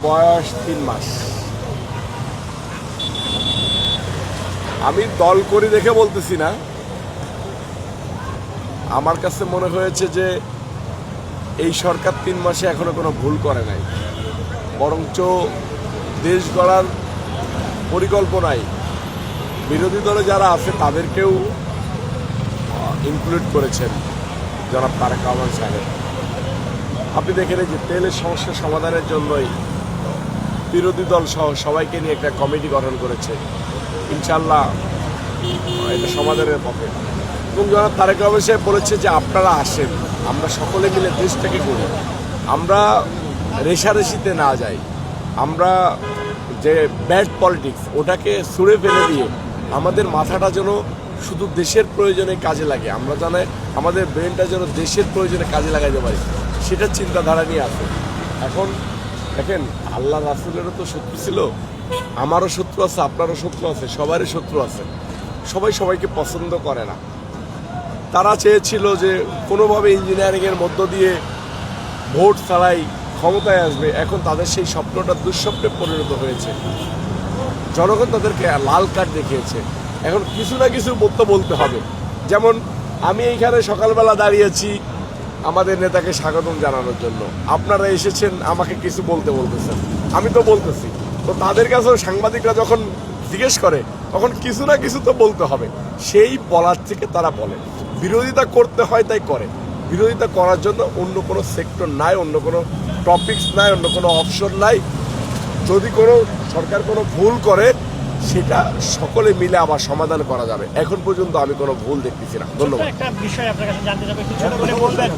বয়স 3 মাস। আমি দল করি দেখে বলতেছি না, আমার কাছে মনে হয়েছে যে এই সরকার 3 মাসে এখনো কোনো ভুল করে নাই, বরঞ্চ দেশ গড়ার পরিকল্পনায় বিরোধী দলে যারা আছে তাদেরকেও ইনক্লুড করেছেন জনাব তারেক রহমান সাহেব। আপনি দেখেন যে তেলের সমস্যা সমাধানের জন্যই বিরোধী দল সহ সবাইকে নিয়ে একটা কমিটি গঠন করেছে, ইনশাল্লাহ এটা সমাধানের পথে। এবং জনাব তারেক রহমান সাহেব বলেছে যে আপনারা আসেন, আমরা সকলে মিলে দেশটাকে করি, আমরা রেশারেশিতে না যাই, আমরা যে ব্যাড পলিটিক্স ওটাকে ছুঁড়ে ফেলে দিয়ে আমাদের মাথাটা যেন শুধু দেশের প্রয়োজনে কাজে লাগে, আমরা জানি আমাদের ব্রেনটা যেন দেশের প্রয়োজনে কাজে লাগাইতে পারি, সেটার চিন্তাধারা নিয়ে আসে। এখন দেখেন, আল্লাহ রাসূলেরও তো শত্রু ছিল, আমারও শত্রু আছে, আপনারও শত্রু আছে, সবারই শত্রু আছে, সবাই সবাইকে পছন্দ করে না। তারা চেয়েছিল যে কোনোভাবে ইঞ্জিনিয়ারিংয়ের মধ্য দিয়ে ভোট ছাড়াই ক্ষমতায় আসবে, এখন তাদের সেই স্বপ্নটা দুঃস্বপ্নে পরিণত হয়েছে। জনগণ তাদেরকে লাল কার্ড দেখিয়েছে, এখন কিছু না কিছু বলতে হবে। যেমন আমি এইখানে সকালবেলা দাঁড়িয়েছি আমাদের নেতাকে স্বাগতম জানানোর জন্য, আপনারা এসেছেন আমাকে কিছু বলতেছেন, আমি তো বলতেছি, তো তাদের কাছেও সাংবাদিকরা যখন জিজ্ঞেস করে তখন কিছু না কিছু তো বলতে হবে, সেই বলার থেকে তারা বলে। বিরোধিতা করতে হয় তাই করে, বিরোধিতা করার জন্য অন্য কোনো সেক্টর নাই, অন্য কোনো টপিকস নাই, অন্য কোনো অপশন নাই। যদি কোনো সরকার কোনো ভুল করে সেটা সকলে মিলে আবার সমাধান করা যাবে। এখন পর্যন্ত আমি কোনো ভুল দেখতেছি না। ধন্যবাদ। একটা বিষয় আপনার কাছে জানতে চাইবো, একটু ছোট করে বলবেন।